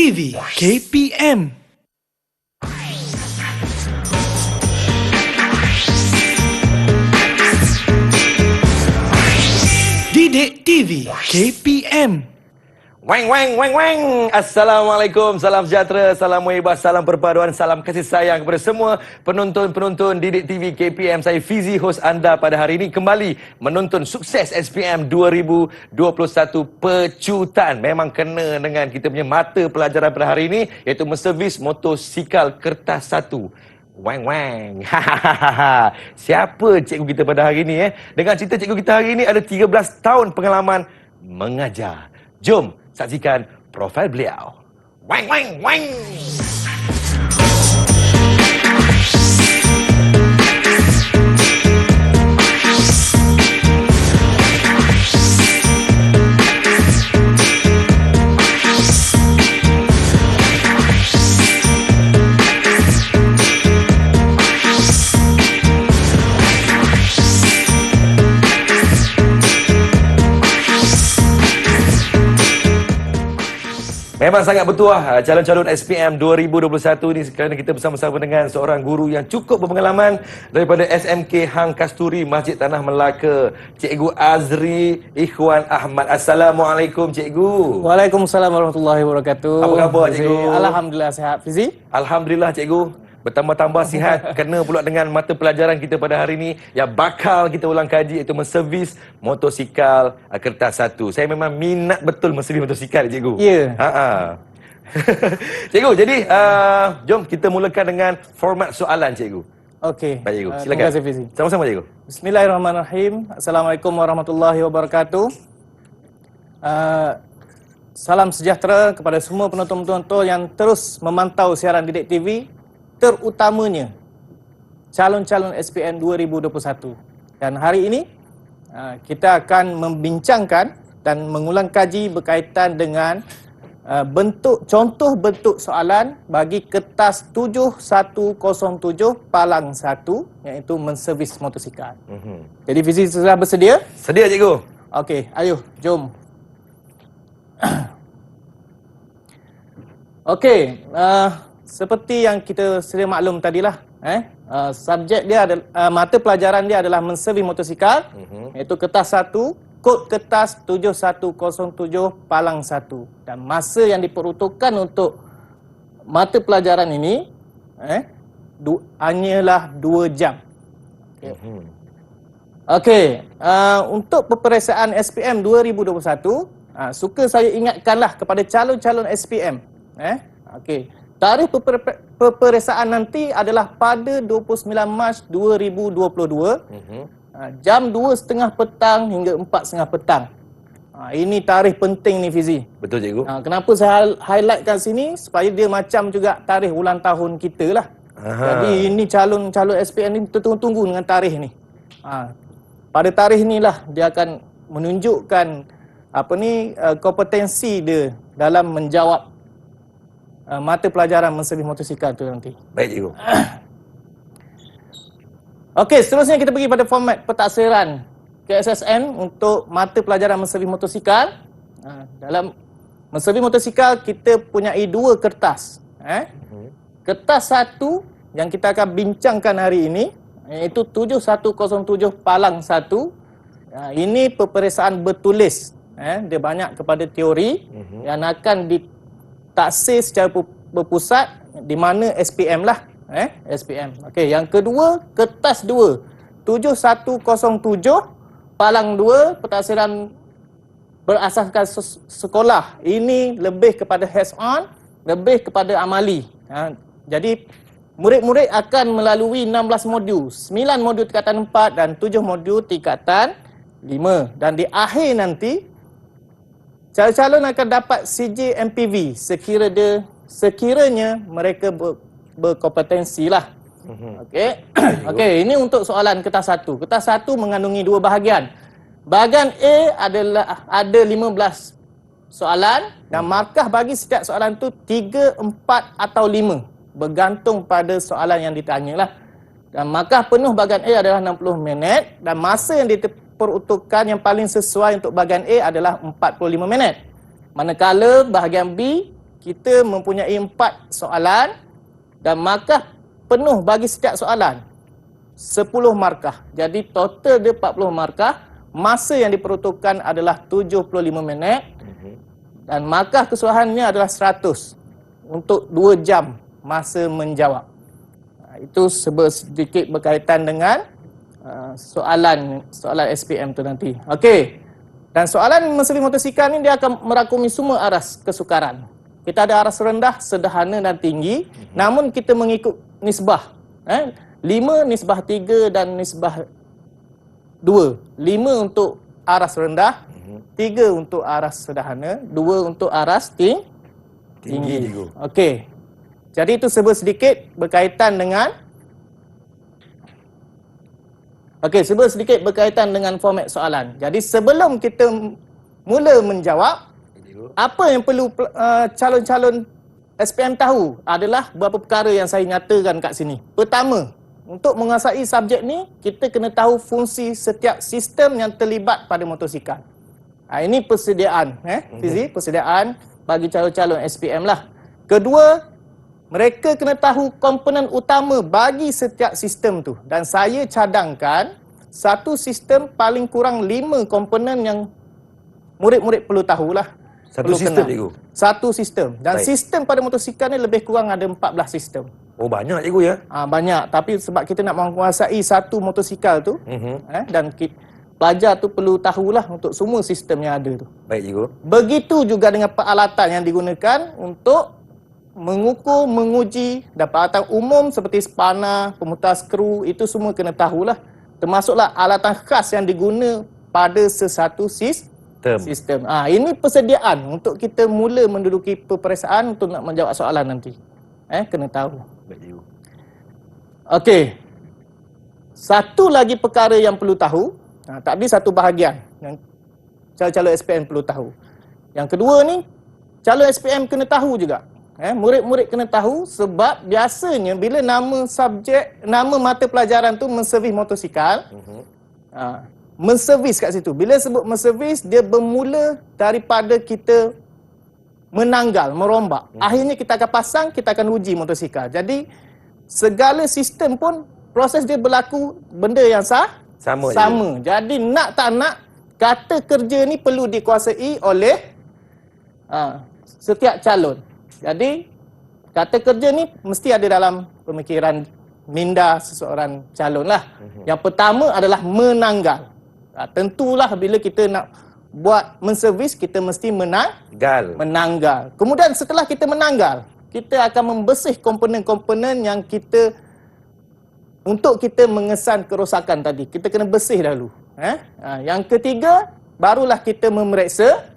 TV KPM. Didik TV KPM. Weng weng weng weng. Assalamualaikum, salam sejahtera, salam muhibah, salam perpaduan, salam kasih sayang kepada semua penonton-penonton Didik TV KPM. Saya Fizi, hos anda pada hari ini kembali menonton sukses SPM 2021 pecutan. Memang kena dengan kita punya mata pelajaran pada hari ini, iaitu menservis motosikal kertas 1. Weng weng. Siapa cikgu kita pada hari ini Dengan cerita cikgu kita hari ini ada 13 tahun pengalaman mengajar. Jom saksikan profil beliau. Weng weng weng. Memang sangat bertuah calon-calon SPM 2021 ini kerana kita bersama-sama dengan seorang guru yang cukup berpengalaman daripada SMK Hang Kasturi Masjid Tanah Melaka, Cikgu Azri Ikhwan Ahmad. Assalamualaikum Cikgu. Waalaikumsalam warahmatullahi wabarakatuh. Apa khabar Cikgu? Alhamdulillah sihat. Fizi? Alhamdulillah Cikgu. Bertambah-tambah sihat kena pula dengan mata pelajaran kita pada hari ini yang bakal kita ulang kaji, iaitu menservis motosikal kertas 1. Saya memang minat betul menservis motosikal Cikgu. Ya. Cikgu, jadi jom kita mulakan dengan format soalan Cikgu. Okey. Baik Cikgu, silakan. Terima kasih Fizi. Sama-sama Cikgu. Bismillahirrahmanirrahim. Assalamualaikum warahmatullahi wabarakatuh. Salam sejahtera kepada semua penonton-penonton yang terus memantau siaran Didik TV, terutamanya calon-calon SPM 2021. Dan hari ini kita akan membincangkan dan mengulang kaji berkaitan dengan contoh bentuk soalan bagi kertas 7107 palang 1, iaitu menservis motosikal. Jadi Fizi sudah bersedia? Sedia Cikgu. Okey, ayo jom. Okey, seperti yang kita sedia maklum tadilah, subjek dia adalah mata pelajaran dia adalah menservis motosikal, iaitu kertas 1, kod kertas 7107 palang 1, dan masa yang diperuntukkan untuk mata pelajaran ini hanyalah 2 jam. Okey, untuk peperiksaan SPM 2021, suka saya ingatkanlah kepada calon-calon SPM. Okey. Tarikh peperiksaan nanti adalah pada 29 Mac 2022, jam 2.30 petang hingga 4.30 petang. Ini tarikh penting ni Fizi. Betul Cikgu. Kenapa saya highlightkan sini? Supaya dia macam juga tarikh ulang tahun kita lah. Jadi ini calon-calon SPM ni tunggu-tunggu dengan tarikh ni. Pada tarikh ni lah dia akan menunjukkan kompetensi dia dalam menjawab mata pelajaran menservis motosikal tu nanti. Baik Cikgu. Okey, seterusnya kita pergi pada format pentaksiran KSSM untuk mata pelajaran menservis motosikal. Dalam menservis motosikal kita punyai 2 kertas. Kertas 1 yang kita akan bincangkan hari ini, iaitu 7107 palang 1. Ini peperiksaan bertulis. Dia banyak kepada teori yang akan ditaksir secara berpusat di mana SPM lah. SPM. Okey, yang kedua, kertas 2 7107 palang 2, pentaksiran berasaskan sekolah. Ini lebih kepada hands on, lebih kepada amali. Jadi murid-murid akan melalui 16 modul, 9 modul tingkatan 4 dan 7 modul tingkatan 5. Dan di akhir nanti calon-calon akan dapat CJ MPV sekiranya mereka berkompetensi lah. Okey, ini untuk soalan kertas 1. Kertas 1 mengandungi 2 bahagian. Bahagian A adalah ada 15 soalan dan markah bagi setiap soalan tu 3, 4 atau 5, bergantung pada soalan yang ditanya lah. Dan markah penuh bahagian A adalah 60 minit dan masa yang diperuntukkan yang paling sesuai untuk bahagian A adalah 45 minit. Manakala bahagian B kita mempunyai 4 soalan dan markah penuh bagi setiap soalan 10 markah. Jadi total dia 40 markah. Masa yang diperuntukkan adalah 75 minit dan markah kesusahannya adalah 100 untuk 2 jam masa menjawab. Itu sedikit berkaitan dengan soalan SPM tu nanti. Okey. Dan soalan mensevi motosikal ni dia akan merakumi semua aras kesukaran. Kita ada aras rendah, sederhana dan tinggi. Namun kita mengikut nisbah. 5, nisbah 3 dan nisbah 2. 5 untuk aras rendah, 3 untuk aras sederhana, 2 untuk aras tinggi. Okey. Jadi itu sedikit berkaitan dengan format soalan. Jadi sebelum kita mula menjawab, apa yang perlu calon-calon SPM tahu adalah beberapa perkara yang saya nyatakan kat sini. Pertama, untuk menguasai subjek ni, kita kena tahu fungsi setiap sistem yang terlibat pada motosikal. Ini persediaan, Fizi, persediaan bagi calon-calon SPM lah. Kedua, mereka kena tahu komponen utama bagi setiap sistem tu. Dan saya cadangkan satu sistem paling kurang 5 komponen yang murid-murid perlu tahulah. Satu sistem, cikgu? Satu sistem. Dan Baik. sistem pada motosikal ni lebih kurang ada 14 sistem. Oh, banyak cikgu ya? Banyak. Tapi sebab kita nak menguasai satu motosikal tu, dan pelajar tu perlu tahulah untuk semua sistem yang ada tu. Baik cikgu. Begitu juga dengan peralatan yang digunakan untuk mengukur, menguji, dan peralatan umum seperti spana, pemutar skru, itu semua kena tahulah. Termasuklah alatan khas yang diguna pada sesuatu sistem. Ini persediaan untuk kita mula menduduki peperiksaan untuk nak menjawab soalan nanti. Kena tahu. Baik cikgu. Okey. Satu lagi perkara yang perlu tahu, tadi satu bahagian yang calon-calon SPM perlu tahu. Yang kedua ni, calon SPM kena tahu juga. Murid-murid kena tahu sebab biasanya bila nama mata pelajaran tu menservis motosikal, menservis kat situ. Bila sebut menservis, dia bermula daripada kita menanggal, merombak. Akhirnya kita akan pasang, kita akan uji motosikal. Jadi segala sistem pun proses dia berlaku benda yang sama. Jadi nak tak nak, kata kerja ni perlu dikuasai oleh setiap calon. Jadi kata kerja ni mesti ada dalam pemikiran minda seseorang calon lah. Yang pertama adalah menanggal. Tentulah bila kita nak buat menservis, kita mesti menanggal. Kemudian setelah kita menanggal, kita akan membersih komponen-komponen yang untuk kita mengesan kerosakan tadi. Kita kena bersih dahulu. Yang ketiga, barulah kita memeriksa.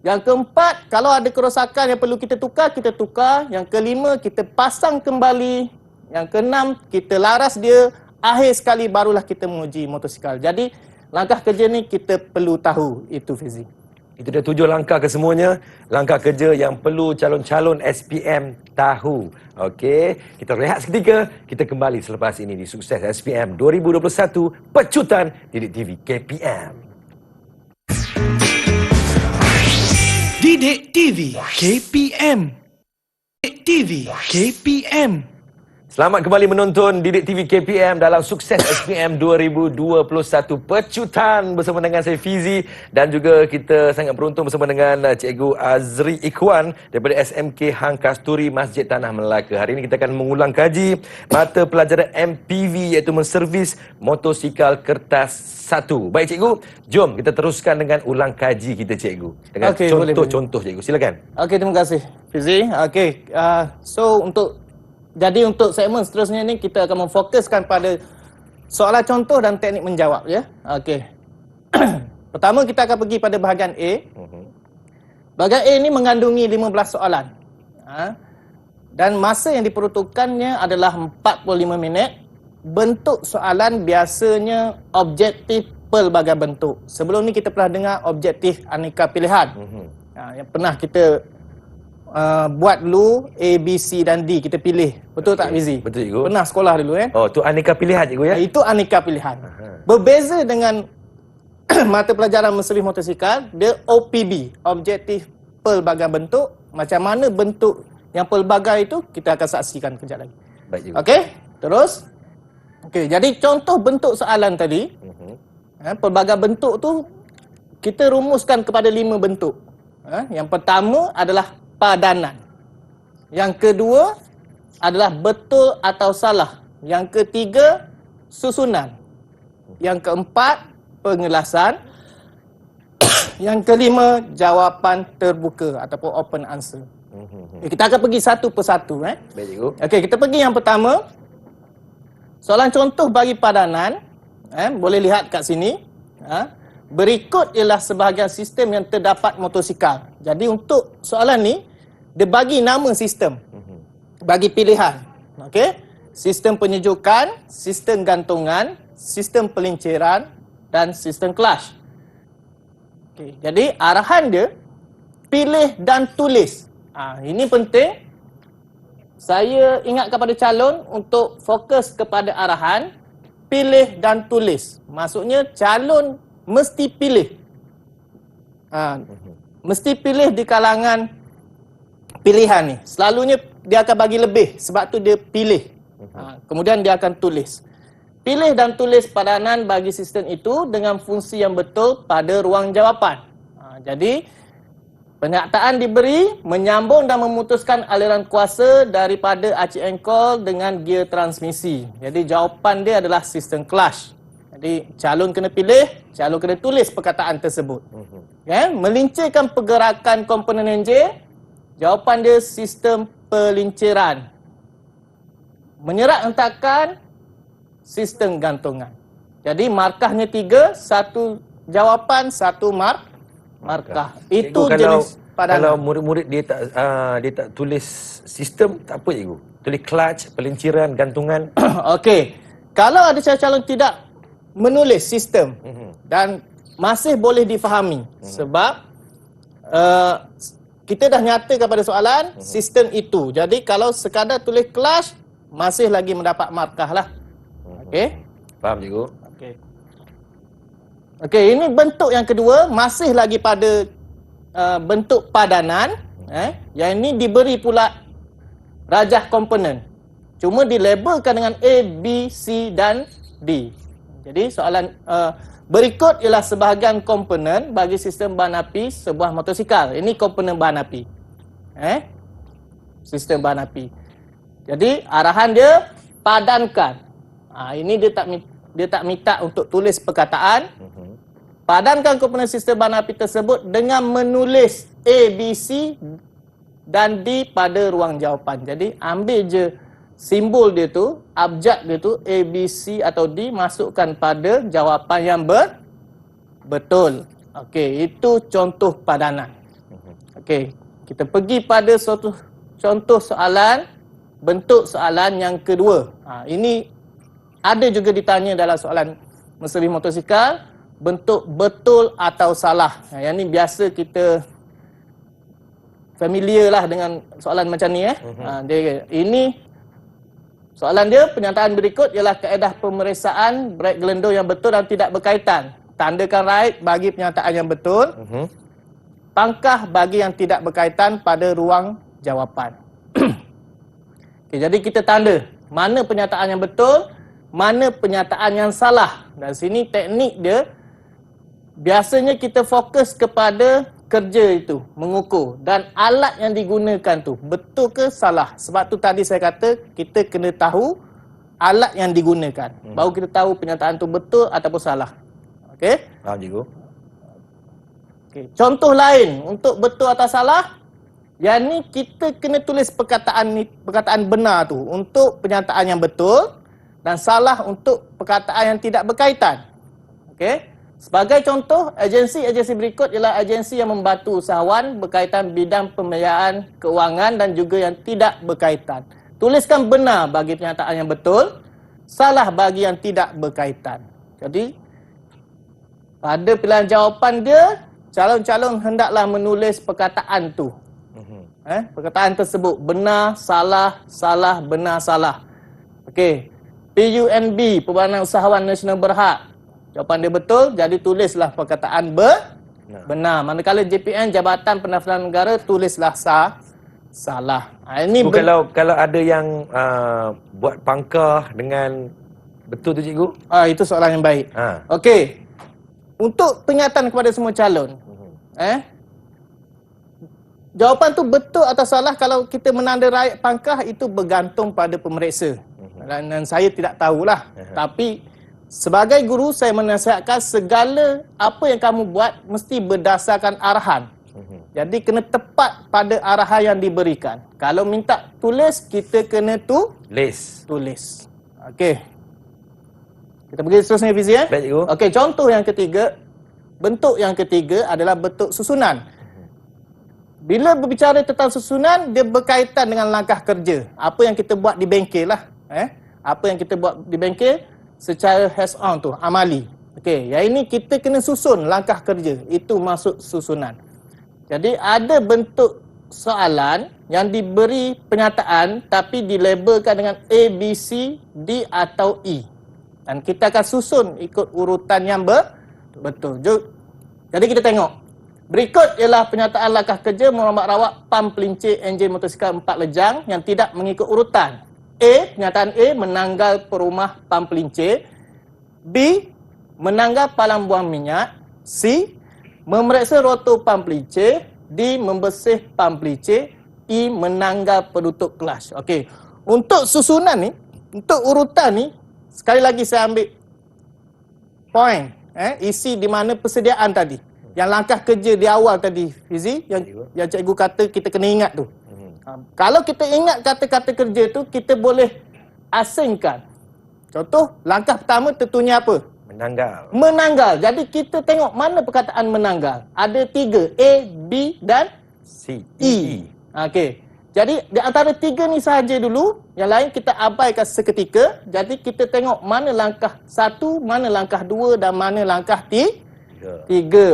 Yang keempat, kalau ada kerosakan yang perlu kita tukar, kita tukar. Yang kelima, kita pasang kembali. Yang keenam, kita laras dia. Akhir sekali barulah kita menguji motosikal. Jadi, langkah kerja ni kita perlu tahu itu, Fizi. Itu dah 7 langkah kesemuanya. Langkah kerja yang perlu calon-calon SPM tahu. Okey, kita rehat seketika. Kita kembali selepas ini di Sukses SPM 2021 Pecutan Didik TV KPM. Didik TV KPM. Didik TV KPM. Selamat kembali menonton Didik TV KPM dalam Sukses SPM 2021 Pecutan bersama dengan saya Fizi, dan juga kita sangat beruntung bersama dengan Cikgu Azri Ikhwan daripada SMK Hang Kasturi Masjid Tanah Melaka. Hari ini kita akan mengulang kaji mata pelajaran MPV, iaitu menservis motosikal kertas 1. Baik cikgu, jom kita teruskan dengan ulang kaji kita cikgu. Dengan contoh-contoh cikgu. Silakan. Okey, terima kasih Fizi. Okey, Jadi untuk segmen seterusnya ni kita akan memfokuskan pada soalan contoh dan teknik menjawab ya. Okey. Pertama kita akan pergi pada bahagian A. Bahagian A ni mengandungi 15 soalan. Dan masa yang diperuntukkannya adalah 45 minit. Bentuk soalan biasanya objektif pelbagai bentuk. Sebelum ni kita pernah dengar objektif aneka pilihan. Yang pernah kita buat dulu A, B, C dan D, kita pilih. Betul tak Fizi? Betul cikgu. Pernah sekolah dulu Oh, tu aneka pilihan cikgu ya? Itu aneka pilihan. Berbeza dengan mata pelajaran menservis motosikal, dia OPB, Objective pelbagai bentuk. Macam mana bentuk yang pelbagai itu kita akan saksikan kejap lagi. Baik cikgu. Okey, terus. Okey, jadi contoh bentuk soalan tadi, pelbagai bentuk tu kita rumuskan kepada 5 bentuk. Yang pertama adalah padanan. Yang kedua adalah betul atau salah. Yang ketiga, susunan. Yang keempat, pengelasan. Yang kelima, jawapan terbuka ataupun open answer. Okay, kita akan pergi satu persatu. Baik cikgu. Okey, kita pergi yang pertama. Soalan contoh bagi padanan. Boleh lihat kat sini. Berikut ialah sebahagian sistem yang terdapat motosikal. Jadi untuk soalan ni, dia bagi nama sistem. Bagi pilihan. Okey. Sistem penyejukan, sistem gantungan, sistem pelinciran dan sistem clutch. Okey, jadi arahan dia pilih dan tulis. Ini penting. Saya ingat kepada calon untuk fokus kepada arahan pilih dan tulis. Maksudnya calon mesti pilih. Mesti pilih di kalangan pilihan ni. Selalunya dia akan bagi lebih sebab tu dia pilih. Kemudian dia akan tulis. Pilih dan tulis padanan bagi sistem itu dengan fungsi yang betul pada ruang jawapan. Jadi, pernyataan diberi menyambung dan memutuskan aliran kuasa daripada aci engkol dengan gear transmisi. Jadi, jawapan dia adalah sistem clutch. Jadi, calon kena pilih, calon kena tulis perkataan tersebut. Melincirkan pergerakan komponen enjin, jawapan dia sistem pelinciran. Menyerap hentakan, sistem gantungan. Jadi markahnya 3, 1 jawapan, 1 markah. Itu Cikgu, jenis padanan. kalau murid-murid dia tak tulis sistem, tak apa cikgu. Tulis clutch, pelinciran, gantungan. Okey. Kalau ada calon tidak menulis sistem dan masih boleh difahami sebab kita dah nyatakan pada soalan sistem itu. Jadi kalau sekadar tulis clutch masih lagi mendapat markah lah. Okey. Faham cikgu? Okey. Okey, ini bentuk yang kedua masih lagi pada bentuk padanan. Yang ini diberi pula rajah komponen. Cuma dilabelkan dengan A, B, C dan D. Jadi soalan berikut ialah sebahagian komponen bagi sistem bahan api sebuah motosikal. Ini komponen bahan api. Sistem bahan api. Jadi arahan dia padankan. Ini dia tak minta untuk tulis perkataan. Padankan komponen sistem bahan api tersebut dengan menulis A, B, C dan D pada ruang jawapan. Jadi ambil je simbol dia tu, abjad dia tu A, B, C atau D, masukkan pada jawapan yang betul. Okey, itu contoh padanan. Okey, kita pergi pada suatu contoh soalan, bentuk soalan yang kedua. Ini ada juga ditanya dalam soalan meservis motosikal, bentuk betul atau salah. Yang ni biasa kita familiar lah dengan soalan macam ni. Ini soalan dia, pernyataan berikut ialah kaedah pemeriksaan brek gelendong yang betul dan tidak berkaitan. Tandakan right bagi pernyataan yang betul. Pangkah bagi yang tidak berkaitan pada ruang jawapan. Okay, jadi kita tanda mana pernyataan yang betul, mana pernyataan yang salah. Dan sini teknik dia, biasanya kita fokus kepada kerja itu, mengukur. Dan alat yang digunakan tu, betul ke salah. Sebab tu tadi saya kata, kita kena tahu alat yang digunakan. Baru kita tahu pernyataan tu betul ataupun salah. Okey? Faham cikgu? Okay. Contoh lain, untuk betul atau salah, yang ni kita kena tulis perkataan benar tu untuk pernyataan yang betul dan salah untuk perkataan yang tidak berkaitan. Okey? Sebagai contoh, agensi berikut ialah agensi yang membantu usahawan berkaitan bidang pembiayaan, keuangan dan juga yang tidak berkaitan. Tuliskan benar bagi pernyataan yang betul, salah bagi yang tidak berkaitan. Jadi, pada pilihan jawapan dia, calon-calon hendaklah menulis perkataan tu. Perkataan tersebut benar, salah, salah, benar, salah. Okey. PUNB, Perbahanan Usahawan Nasional Berhad. Jawapan dia betul, jadi tulislah perkataan Benar. Manakala JPN, Jabatan Pendaftaran Negara, tulislah salah. Ini Kalau ada yang buat pangkah dengan betul tu cikgu? itu soalan yang baik. Ha. Okey. Untuk peringatan kepada semua calon. Jawapan tu betul atau salah kalau kita menanda rakyat pangkah itu bergantung pada pemeriksa. Dan saya tidak tahulah. Tapi sebagai guru saya menasihatkan segala apa yang kamu buat mesti berdasarkan arahan. Jadi kena tepat pada arahan yang diberikan. Kalau minta tulis, kita kena tulis. Okey. Kita pergi seterusnya Fizi Baik, cikgu. Okey, contoh yang ketiga. Bentuk yang ketiga adalah bentuk susunan. Bila berbicara tentang susunan, dia berkaitan dengan langkah kerja. Apa yang kita buat di bengkel lah. Apa yang kita buat di bengkel secara hands-on tu, amali. Okey, yang ini kita kena susun langkah kerja. Itu maksud susunan. Jadi ada bentuk soalan yang diberi penyataan tapi dilabelkan dengan A, B, C, D atau E. Dan kita akan susun ikut urutan yang betul. Jadi kita tengok. Berikut ialah penyataan langkah kerja merombak rawak pam pelincir enjin motosikal 4 lejang yang tidak mengikut urutan. A, penyataan A menanggal perumah pam pelincir. B, menanggal palang buang minyak. C, memeriksa rotor pam pelincir. D, membersih pam pelincir. E, menanggal penutup kelas. Okey. Untuk susunan ni, untuk urutan ni, sekali lagi saya ambil point. Isi di mana persediaan tadi. Yang langkah kerja di awal tadi, Fizi, yang cikgu kata kita kena ingat tu. Kalau kita ingat kata-kata kerja tu, kita boleh asingkan. Contoh, langkah pertama tentunya apa? Menanggal. Jadi kita tengok mana perkataan menanggal. Ada 3, A, B dan C, E. Okey. Jadi di antara 3 ni sahaja dulu, yang lain kita abaikan seketika. Jadi kita tengok mana langkah 1, mana langkah 2 dan mana langkah 3.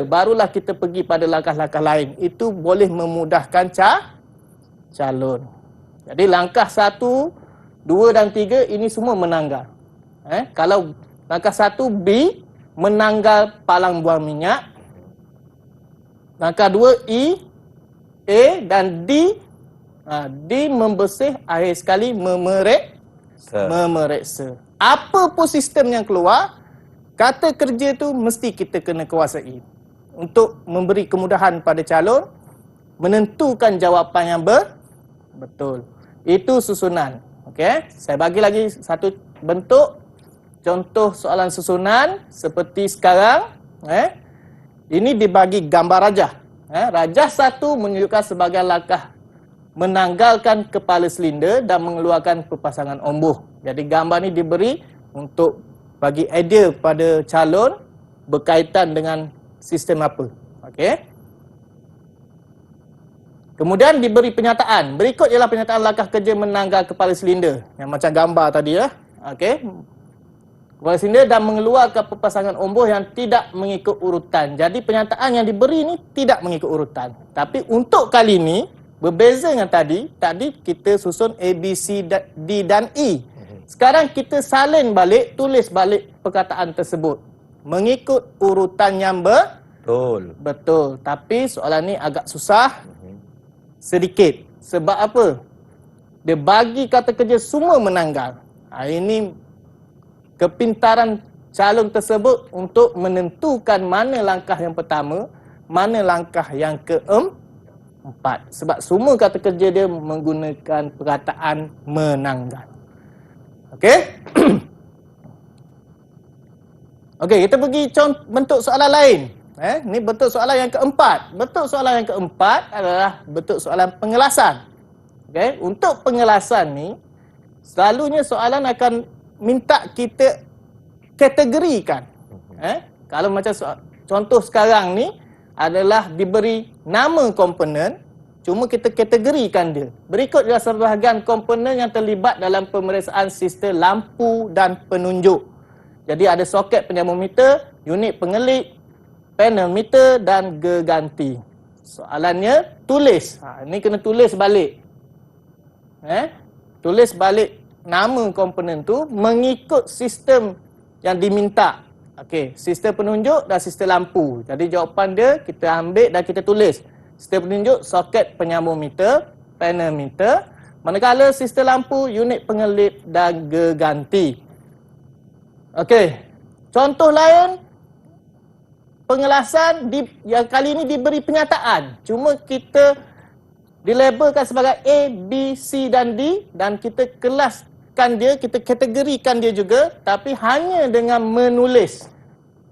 Barulah kita pergi pada langkah-langkah lain. Itu boleh memudahkan calon. Jadi langkah 1, 2 dan 3 ini semua menanggal. Kalau langkah 1 B, menanggal palang buang minyak. Langkah 2 E, A dan D. D, membersih. Akhir sekali memeriksa. Apa pun sistem yang keluar, kata kerja tu mesti kita kena kuasai untuk memberi kemudahan pada calon menentukan jawapan yang betul. Itu susunan. Okey, saya bagi lagi satu bentuk contoh soalan susunan seperti sekarang. Ini dibagi gambar rajah. Rajah 1 menunjukkan sebagai langkah menanggalkan kepala silinder dan mengeluarkan perpasangan ombuh. Jadi gambar ni diberi untuk bagi idea pada calon berkaitan dengan sistem apa. Okey. Kemudian diberi penyataan. Berikut ialah penyataan langkah kerja menanggal kepala silinder. Yang macam gambar tadi ya. Okey. Kepala silinder dan mengeluarkan perpasangan ombuh yang tidak mengikut urutan. Jadi penyataan yang diberi ni tidak mengikut urutan. Tapi untuk kali ini berbeza dengan tadi kita susun A, B, C, D dan E. Sekarang kita salin balik, tulis balik perkataan tersebut. Mengikut urutan yang betul. Tapi soalan ni agak susah sedikit. Sebab apa? Dia bagi kata kerja semua menanggal. Ini kepintaran calon tersebut untuk menentukan mana langkah yang pertama, mana langkah yang keempat. Sebab semua kata kerja dia menggunakan perkataan menanggal. Okey? Okey, kita pergi bentuk soalan lain. Ini bentuk soalan yang keempat. Bentuk soalan yang keempat adalah bentuk soalan pengelasan. Okey, untuk pengelasan ni selalunya soalan akan minta kita kategorikan. Kalau macam contoh sekarang ni adalah diberi nama komponen, cuma kita kategorikan dia. Berikut adalah sebahagian komponen yang terlibat dalam pemeriksaan sistem lampu dan penunjuk. Jadi ada soket penyamometer, unit pengelik, panel meter dan geganti. Soalannya tulis. Ini kena tulis balik. Tulis balik nama komponen tu mengikut sistem yang diminta. Okey, sistem penunjuk dan sistem lampu. Jadi jawapan dia kita ambil dan kita tulis. Sistem penunjuk soket penyambung meter, panel meter. Manakala sistem lampu unit pengelip dan geganti. Okey. Contoh lain pengelasan yang kali ini diberi penyataan. Cuma kita dilabelkan sebagai A, B, C dan D dan kita kelaskan dia, kita kategorikan dia juga tapi hanya dengan menulis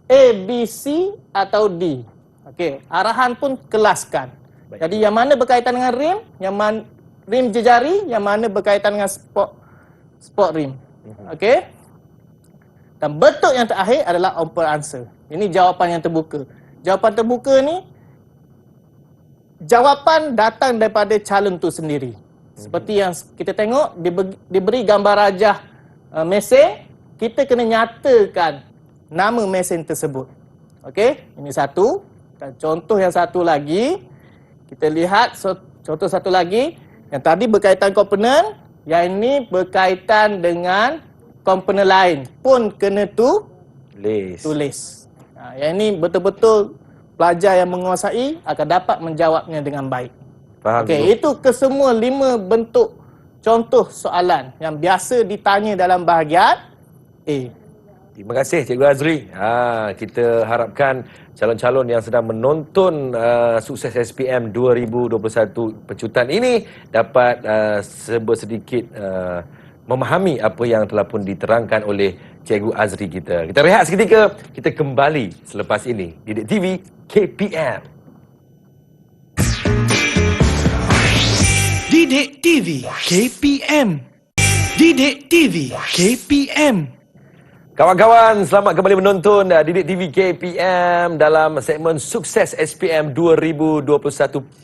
A, B, C atau D. Okey, arahan pun kelaskan. Baik. Jadi yang mana berkaitan dengan rim, rim jejari, yang mana berkaitan dengan sport rim. Okey. Dan bentuk yang terakhir adalah open answer. Ini jawapan yang terbuka. Jawapan terbuka ni jawapan datang daripada calon tu sendiri. Seperti yang kita tengok, diberi gambar rajah mesin, kita kena nyatakan nama mesin tersebut. Okey, ini satu. Dan contoh yang satu lagi, kita lihat contoh satu lagi, yang tadi berkaitan komponen, yang ini berkaitan dengan komponen lain pun kena tulis. Yang ini betul-betul pelajar yang menguasai akan dapat menjawabnya dengan baik. Faham. Okey, itu kesemua 5 bentuk contoh soalan yang biasa ditanya dalam bahagian A. Terima kasih Cikgu Azri. Kita harapkan calon-calon yang sedang menonton Sukses SPM 2021 pecutan ini dapat sedikit memahami apa yang telah pun diterangkan oleh Cikgu Azri kita. Kita rehat seketika, kita kembali selepas ini. Didik TV KPM. Didik TV KPM. Didik TV KPM. Kawan-kawan, selamat kembali menonton Didik TV KPM dalam segmen Sukses SPM 2021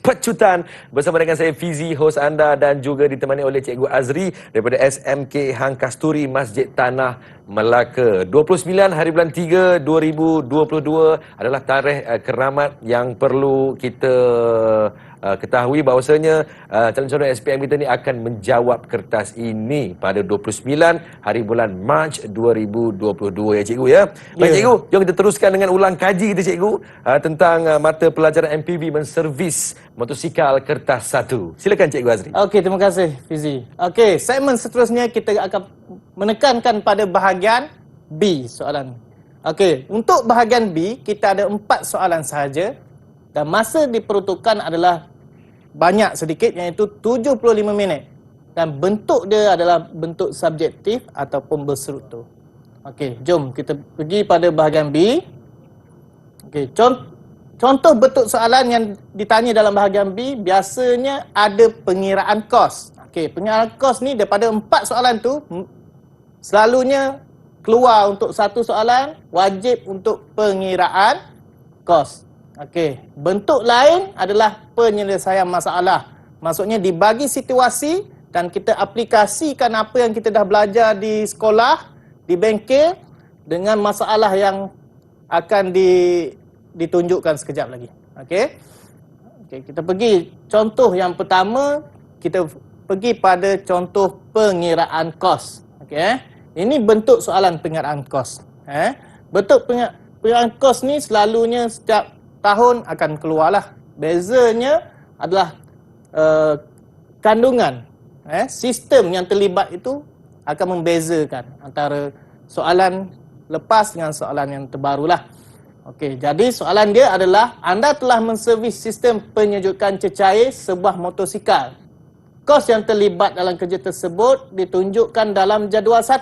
pecutan bersama dengan saya Fizi, hos anda, dan juga ditemani oleh Cikgu Azri daripada SMK Hang Kasturi Masjid Tanah Melaka. 29 hari bulan 3 2022 adalah tarikh keramat yang perlu kita ketahui bahawasanya calon-calon SPM kita ni akan menjawab kertas ini pada 29 hari bulan Mac 2022 ya cikgu ya. Baik cikgu, jom kita teruskan dengan ulang kaji kita cikgu tentang mata pelajaran MPV menservis motosikal kertas 1. Silakan Cikgu Azri. Okey, terima kasih Fizi. Okey, segmen seterusnya kita akan menekankan pada bahagian B soalan. Okey, untuk bahagian B kita ada 4 soalan sahaja dan masa diperuntukkan adalah banyak sedikit, iaitu 75 minit. Dan bentuk dia adalah bentuk subjektif ataupun berstruktur. Okey, jom kita pergi pada bahagian B. Okey, contoh bentuk soalan yang ditanya dalam bahagian B biasanya ada pengiraan kos. Okey, pengiraan kos ni daripada 4 soalan tu selalunya keluar untuk satu soalan wajib untuk pengiraan kos. Okey, bentuk lain adalah penyelesaian masalah. Maksudnya dibagi situasi dan kita aplikasikan apa yang kita dah belajar di sekolah, di bengkel dengan masalah yang akan ditunjukkan sekejap lagi. Okey. Okey, kita pergi contoh yang pertama, kita pergi pada contoh pengiraan kos. Okey. Ini bentuk soalan pengiraan kos. Bentuk pengiraan kos ni selalunya setiap tahun akan keluarlah. Bezanya adalah kandungan, sistem yang terlibat itu akan membezakan antara soalan lepas dengan soalan yang terbarulah. Okey, jadi soalan dia adalah anda telah menservis sistem penyejukan cecair sebuah motosikal. Kos yang terlibat dalam kerja tersebut ditunjukkan dalam jadual 1.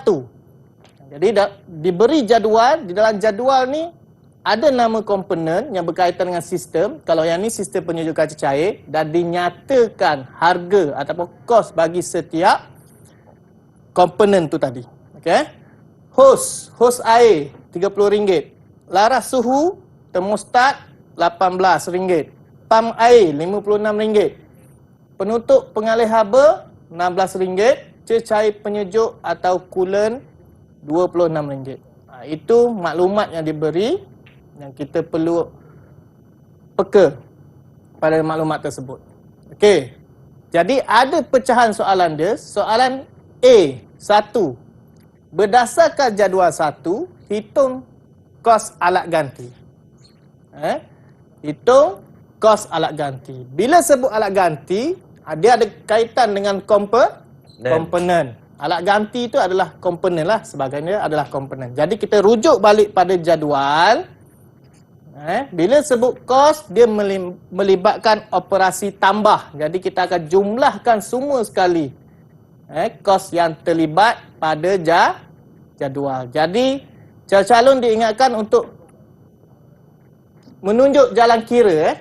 Jadi diberi jadual, di dalam jadual ni ada nama komponen yang berkaitan dengan sistem. Kalau yang ni sistem penyejukan cecair dan dinyatakan harga ataupun kos bagi setiap komponen tu tadi. Okey. Hos air RM30. Laras suhu termostat RM18. Pam air RM56. Penutup pengalih haba RM16. Cecair penyejuk atau coolant RM26. Itu maklumat yang diberi yang kita perlu peka pada maklumat tersebut. Okey. Jadi ada pecahan soalan dia. Soalan A, 1. Berdasarkan jadual 1, hitung kos alat ganti. Hitung kos alat ganti. Bila sebut alat ganti, dia ada kaitan dengan komponen. Alat ganti itu adalah komponen lah, sebagainya adalah komponen. Jadi kita rujuk balik pada jadual. Bila sebut kos, dia melibatkan operasi tambah. Jadi kita akan jumlahkan semua sekali kos yang terlibat pada jadual. Jadi calon diingatkan untuk menunjuk jalan kira,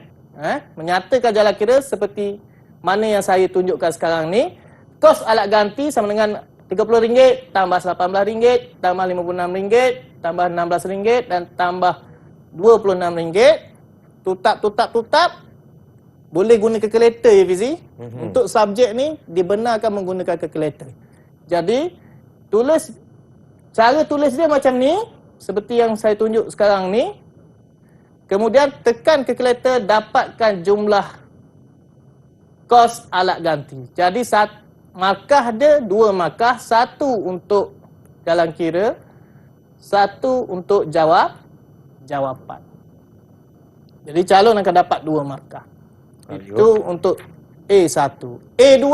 menyatakan jalan kira seperti mana yang saya tunjukkan sekarang ni. Kos alat ganti sama dengan RM30 tambah RM18 tambah RM56 tambah RM16 dan tambah RM26. Tutap. Boleh guna kalkulator ya Fizi. Untuk subjek ni dibenarkan menggunakan kalkulator. Jadi cara tulis dia macam ni, seperti yang saya tunjuk sekarang ni. Kemudian tekan kalkulator, dapatkan jumlah kos alat ganti. Jadi markah dia 2 markah, 1 untuk jalan kira, 1 untuk jawapan. Jadi calon akan dapat 2 markah. Itu untuk A1. A2,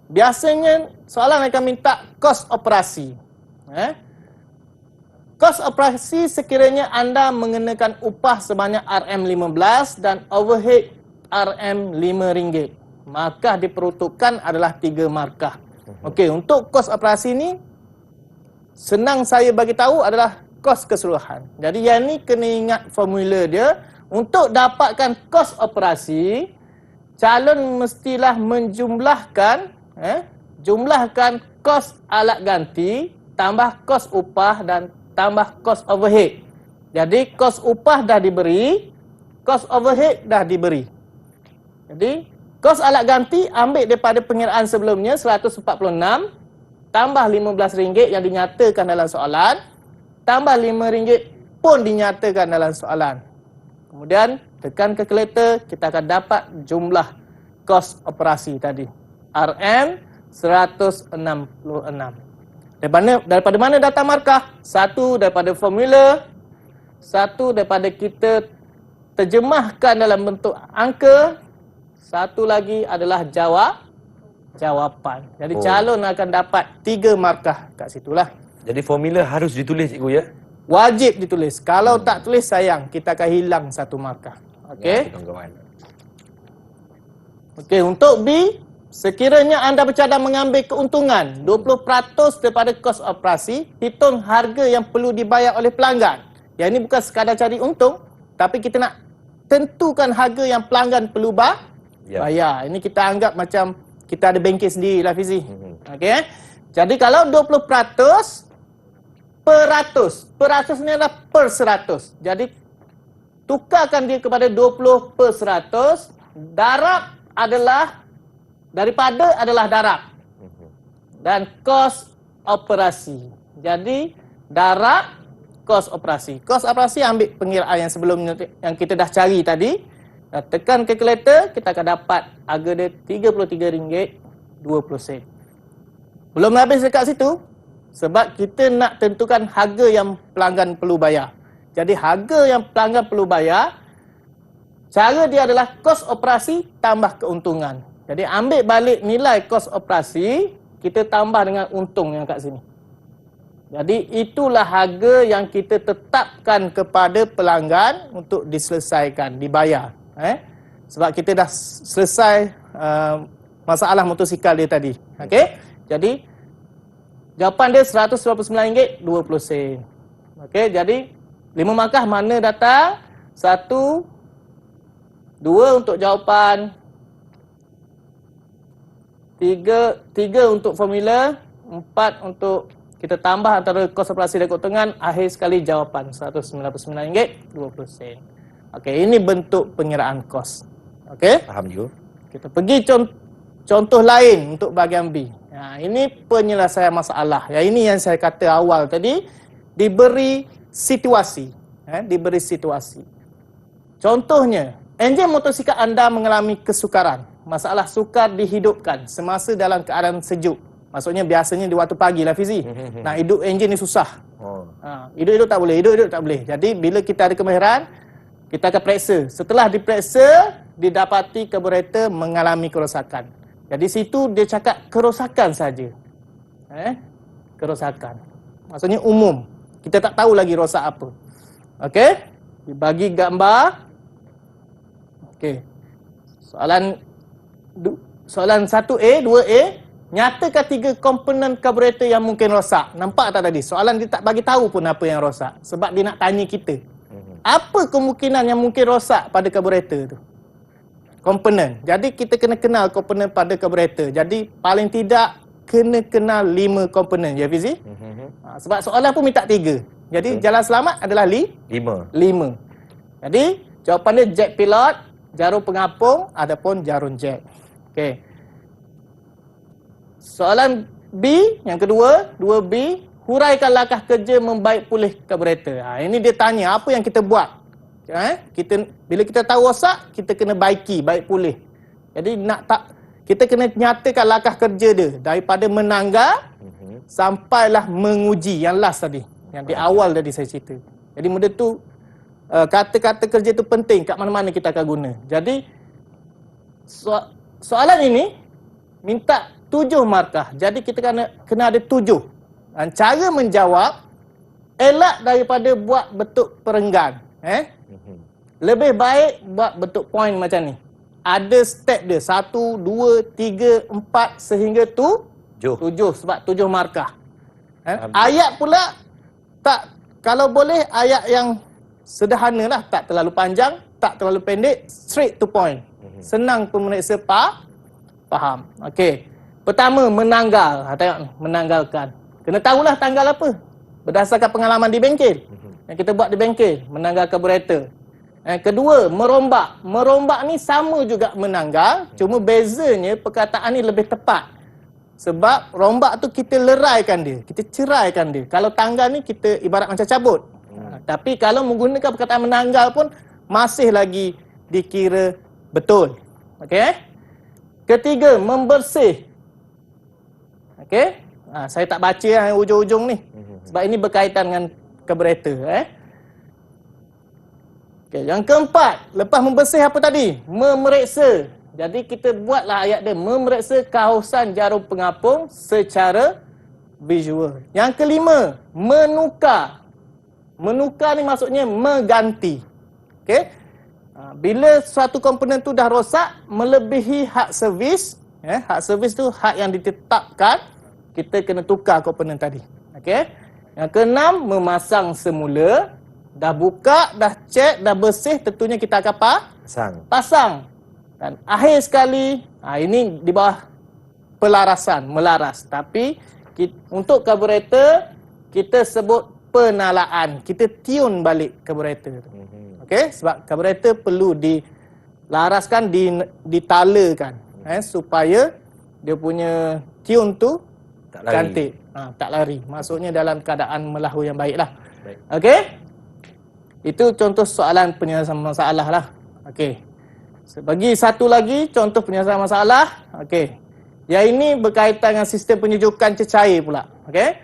biasanya soalan akan minta kos operasi. Kos operasi sekiranya anda mengenakan upah sebanyak RM15 dan overhead RM5, maka diperuntukkan adalah 3 markah. Okey, untuk kos operasi ni senang saya bagi tahu adalah kos keseluruhan. Jadi yang ni kena ingat formula dia. Untuk dapatkan kos operasi, calon mestilah menjumlahkan jumlahkan kos alat ganti tambah kos upah dan tambah kos overhead. Jadi kos upah dah diberi, kos overhead dah diberi. Jadi kos alat ganti ambil daripada pengiraan sebelumnya 146 tambah RM15 yang dinyatakan dalam soalan, tambah RM5 pun dinyatakan dalam soalan. Kemudian tekan kalkulator, kita akan dapat jumlah kos operasi tadi. RM166. Daripada mana datang markah? 1 daripada formula, 1 daripada kita terjemahkan dalam bentuk angka, 1 lagi adalah jawapan. Jadi calon akan dapat 3 markah kat situlah. Jadi formula harus ditulis cikgu ya? Wajib ditulis. Kalau tak tulis sayang, kita akan hilang 1 markah. Okey. Okey, untuk B, sekiranya anda bercadang mengambil keuntungan 20% daripada kos operasi, hitung harga yang perlu dibayar oleh pelanggan. Yang ini bukan sekadar cari untung, tapi kita nak tentukan harga yang pelanggan perlu bayar. Ini kita anggap macam kita ada bengkel sendiri lah Fizi. Okey. Jadi kalau 20% peratus ni adalah per 100. Jadi tukarkan dia kepada 20%. Darab adalah darab. Dan kos operasi. Jadi darab kos operasi. Kos operasi ambil pengiraan yang sebelumnya yang kita dah cari tadi. Tekan kalkulator, kita akan dapat harga dia RM33.20. Belum habis dekat situ. Sebab kita nak tentukan harga yang pelanggan perlu bayar. Jadi harga yang pelanggan perlu bayar, cara dia adalah kos operasi tambah keuntungan. Jadi ambil balik nilai kos operasi, kita tambah dengan untung yang kat sini. Jadi itulah harga yang kita tetapkan kepada pelanggan untuk diselesaikan, dibayar. Sebab kita dah selesai masalah motosikal dia tadi. Okey? Jadi jawapan dia RM199.20. Okey, jadi 5 markah mana datang? 1, 2 untuk jawapan, 3 untuk formula, 4 untuk kita tambah antara kos operasi dan keuntungan, akhir sekali jawapan RM199.20. Okey, ini bentuk pengiraan kos. Okey? Faham juga. Kita pergi contoh lain untuk bahagian B. Ini penyelesaian masalah. Ini yang saya kata awal tadi, diberi situasi. Diberi situasi. Contohnya, enjin motosikal anda mengalami kesukaran. Masalah sukar dihidupkan semasa dalam keadaan sejuk. Maksudnya biasanya di waktu pagi lah Fizi. Nak hidup enjin ni susah. Hidup-hidup tak boleh, hidup-hidup tak boleh. Jadi bila kita ada kemahiran, kita akan periksa. Setelah diperiksa, didapati karburator mengalami kerosakan. Jadi situ dia cakap kerosakan saja. Kerosakan. Maksudnya umum. Kita tak tahu lagi rosak apa. Okey? Dibagi gambar. Okey. Soalan 1A, 2A, nyatakan 3 komponen karburator yang mungkin rosak. Nampak tak tadi? Soalan dia tak bagi tahu pun apa yang rosak. Sebab dia nak tanya kita. Apa kemungkinan yang mungkin rosak pada karburator tu? Komponen. Jadi kita kena kenal komponen pada karburator. Jadi paling tidak kena kenal 5 komponen. Ya Fizi? Sebab soalan pun minta 3. Jadi jalan selamat adalah 5. Jadi jawapan dia jack pilot, jarum pengapung ataupun jarum jack. Okey. Soalan B yang kedua, 2B, huraikan langkah kerja membaik pulih karburator. Ini dia tanya apa yang kita buat. Bila kita tahu rosak, kita kena baik pulih. Jadi kita kena nyatakan langkah kerja dia daripada menanggal sampailah menguji yang last tadi, yang di awal tadi saya cerita. Jadi benda tu kata-kata kerja tu penting kat mana-mana kita akan guna. Jadi soalan ini minta 7 markah. Jadi kita kena ada 7. Dan cara menjawab elak daripada buat bentuk perenggan. Lebih baik buat bentuk point macam ni. Ada step dia 1, 2, 3, 4 sehingga 7 sebab 7 markah. Ayat pula tak, kalau boleh ayat yang sederhana lah, tak terlalu panjang, tak terlalu pendek, straight to point. Senang pemeriksa faham. Okey. Pertama, menanggal. Tengok ni, menanggalkan. Kena tahulah tanggal apa. Berdasarkan pengalaman di bengkel. Yang kita buat di bengkel, menanggal karburator. Kedua, merombak. Merombak ni sama juga menanggal, cuma bezanya perkataan ni lebih tepat. Sebab rombak tu kita leraikan dia, kita ceraikan dia. Kalau tanggal ni kita ibarat macam cabut. Tapi kalau menggunakan perkataan menanggal pun masih lagi dikira betul. Okey? Ketiga, membersih. Okey? Saya tak baca yang ujung-ujung ni. Sebab ini berkaitan dengan karburator. Okay. Yang keempat, lepas membersih apa tadi? Memeriksa. Jadi kita buatlah ayat dia, memeriksa kawasan jarum pengapung secara visual. Yang kelima, menukar. Menukar ni maksudnya mengganti. Okay? Bila suatu komponen tu dah rosak, melebihi hak servis. Hak servis tu hak yang ditetapkan, kita kena tukar komponen tadi. Okay? Yang keenam, memasang semula. Dah buka, dah cek, dah bersih, tentunya kita akan pasang. Dan akhir sekali, ini di bawah pelarasan, melaras. Tapi untuk karburator, kita sebut penalaan. Kita tune balik karburator. Okey? Sebab karburator perlu dilaraskan, ditalakan. Supaya dia punya tune tu cantik. Tak lari. Maksudnya dalam keadaan melahu yang baik lah. Okey? Itu contoh soalan penyelesaian masalah lah. Okey. Bagi satu lagi contoh penyelesaian masalah. Okey. Yang ini berkaitan dengan sistem penyejukan cecair pula. Okey.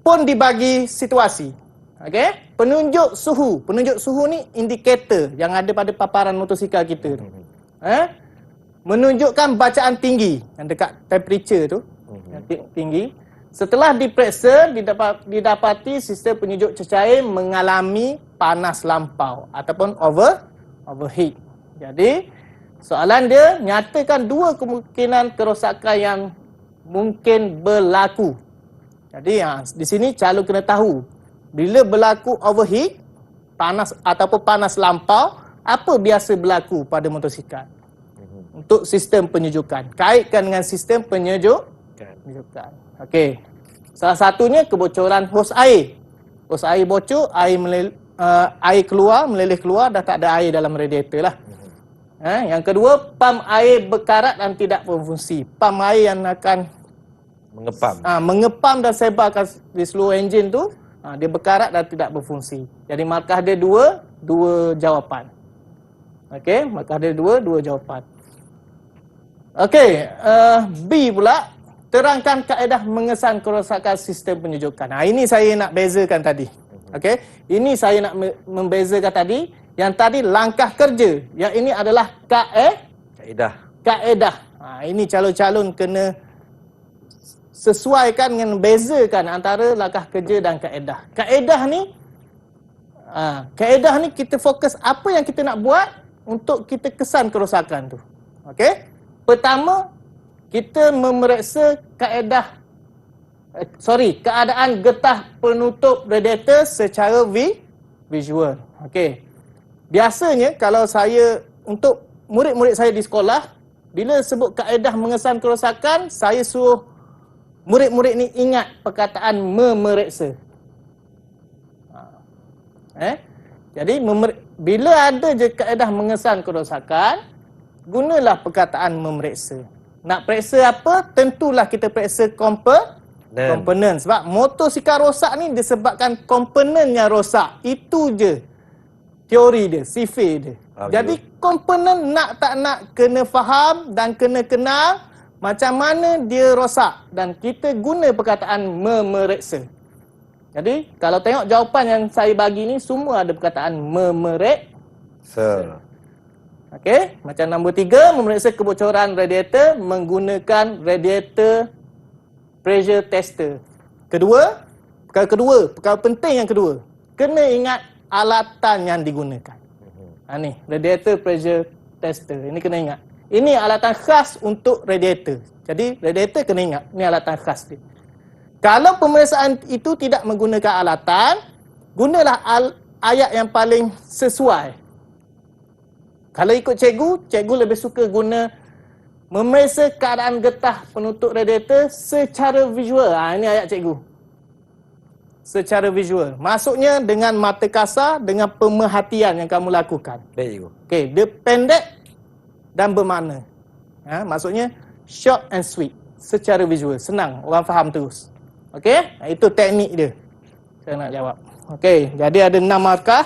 Pun dibagi situasi. Okey. Penunjuk suhu. Penunjuk suhu ni indikator yang ada pada paparan motosikal kita. Menunjukkan bacaan tinggi yang dekat temperature tu. Yang tinggi. Setelah diperiksa, didapati sistem penyejuk cecair mengalami panas lampau ataupun overheat. Jadi, soalan dia, nyatakan 2 kemungkinan kerosakan yang mungkin berlaku. Jadi, di sini calon kena tahu, bila berlaku overheat, panas ataupun panas lampau, apa biasa berlaku pada motosikal? Untuk sistem penyejukan. Kaitkan dengan sistem penyejukan. Okey. Salah satunya kebocoran hos air. Hos air bocor, air keluar, meleleh keluar, dah tak ada air dalam radiator lah. Yang kedua, pam air berkarat dan tidak berfungsi. Pam air yang akan mengepam dan sebarkan di seluruh enjin tu, dia berkarat dan tidak berfungsi. Jadi markah dia dua jawapan. Okey, markah dia dua jawapan. Okey, B pula. terangkan kaedah mengesan kerosakan sistem penyejukan. Ini saya nak bezakan tadi. Okey, ini saya nak membezakan tadi. Yang tadi langkah kerja, yang ini adalah kaedah. Ini calon-calon kena sesuaikan dengan bezakan antara langkah kerja dan kaedah. Kaedah ni kita fokus apa yang kita nak buat untuk kita kesan kerosakan tu. Okey? Pertama, kita memeriksa keadaan getah penutup radiator secara visual. Okey. Biasanya kalau saya untuk murid-murid saya di sekolah, bila sebut kaedah mengesan kerosakan, saya suruh murid-murid ni ingat perkataan memeriksa. Jadi bila ada je kaedah mengesan kerosakan, gunalah perkataan memeriksa. Nak periksa apa? Tentulah kita periksa komponen. Sebab motosikal rosak ni disebabkan komponennya rosak. Itu je teori dia, sifir dia. Jadi komponen nak tak nak kena faham dan kena kenal macam mana dia rosak. Dan kita guna perkataan memeriksa. Jadi kalau tengok jawapan yang saya bagi ni, semua ada perkataan memeriksa. Okey, macam nombor 3, memeriksa kebocoran radiator menggunakan radiator pressure tester. Perkara penting yang kedua, kena ingat alatan yang digunakan. Ni, radiator pressure tester. Ini kena ingat. Ini alatan khas untuk radiator. Jadi, radiator kena ingat. Ini alatan khas dia. Kalau pemeriksaan itu tidak menggunakan alatan, gunalah ayat yang paling sesuai. Kalau ikut cikgu lebih suka guna memeriksa keadaan getah penutup radiator secara visual. Ini ayat cikgu. Secara visual. Maksudnya dengan mata kasar, dengan pemerhatian yang kamu lakukan. Baik, cikgu. Okey, dia pendek dan bermakna. Maksudnya short and sweet. Secara visual. Senang, orang faham terus. Okey, itu teknik dia. Saya nak jawab. Okey, jadi ada 6 markah.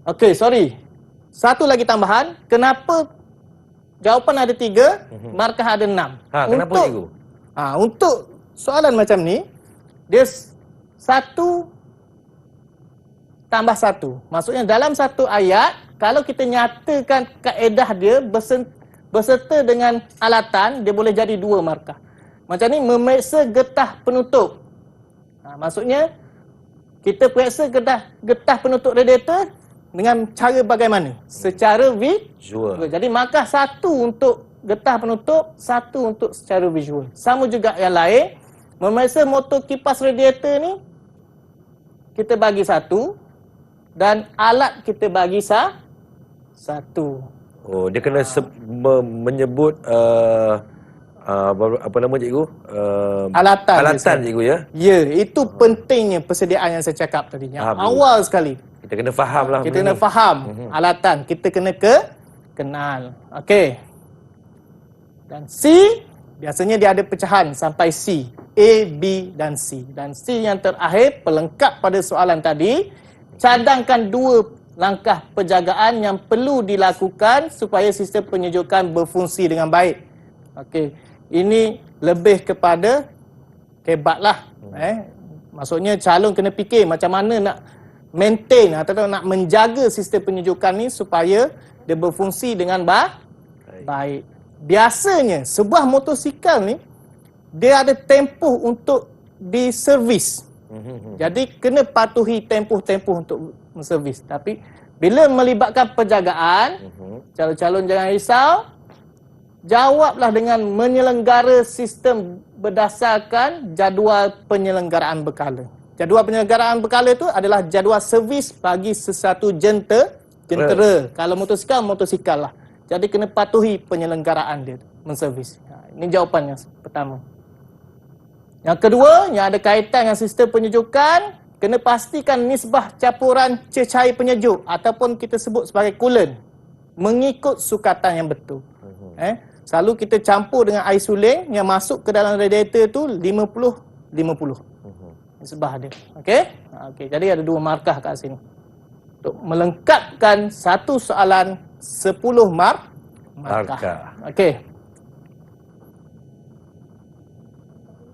Okey, sorry. Satu lagi tambahan. Kenapa jawapan ada 3, markah ada 6? Kenapa cikgu? Untuk soalan macam ni, dia 1 tambah 1. Maksudnya dalam satu ayat, kalau kita nyatakan kaedah dia berserta dengan alatan, dia boleh jadi 2 markah. Macam ni, memeriksa getah penutup. Maksudnya, kita periksa getah penutup radiator dengan cara bagaimana? Secara visual. Jadi markah 1 untuk getah penutup, 1 untuk secara visual. Sama juga yang lain, memeriksa motor kipas radiator ni, kita bagi 1 dan alat kita bagi 1. Dia kena menyebut apa nama cikgu? Alatan cikgu ya? Ya, itu pentingnya persediaan yang saya cakap tadi. Yang awal sekali. Kita kena faham lah. Kita kena faham alatan. Kita kena kenal. Okey. Dan C, biasanya dia ada pecahan sampai C. A, B dan C. Dan C yang terakhir, pelengkap pada soalan tadi, cadangkan 2 langkah penjagaan yang perlu dilakukan supaya sistem penyejukan berfungsi dengan baik. Okey. Ini lebih kepada kebat lah. Maksudnya calon kena fikir macam mana nak maintain atau nak menjaga sistem penyejukan ni supaya dia berfungsi dengan baik. Biasanya sebuah motosikal ni dia ada tempoh untuk diservis. Jadi kena patuhi tempoh-tempoh untuk menservis. Tapi bila melibatkan penjagaan, calon-calon jangan risau. Jawablah dengan menyelenggara sistem berdasarkan jadual penyelenggaraan berkala. Jadual penyelenggaraan berkala itu adalah jadual servis bagi sesuatu jentera. Kalau motosikal lah. Jadi kena patuhi penyelenggaraan dia, menservis. Ini jawapan yang pertama. Yang kedua, yang ada kaitan dengan sistem penyejukan, kena pastikan nisbah campuran cecair penyejuk ataupun kita sebut sebagai coolant mengikut sukatan yang betul. Selalu kita campur dengan air suling yang masuk ke dalam radiator tu 50-50. Nisbah dia. Okey, jadi ada 2 markah kat sini. Untuk melengkapkan satu soalan 10 Markah. Okey.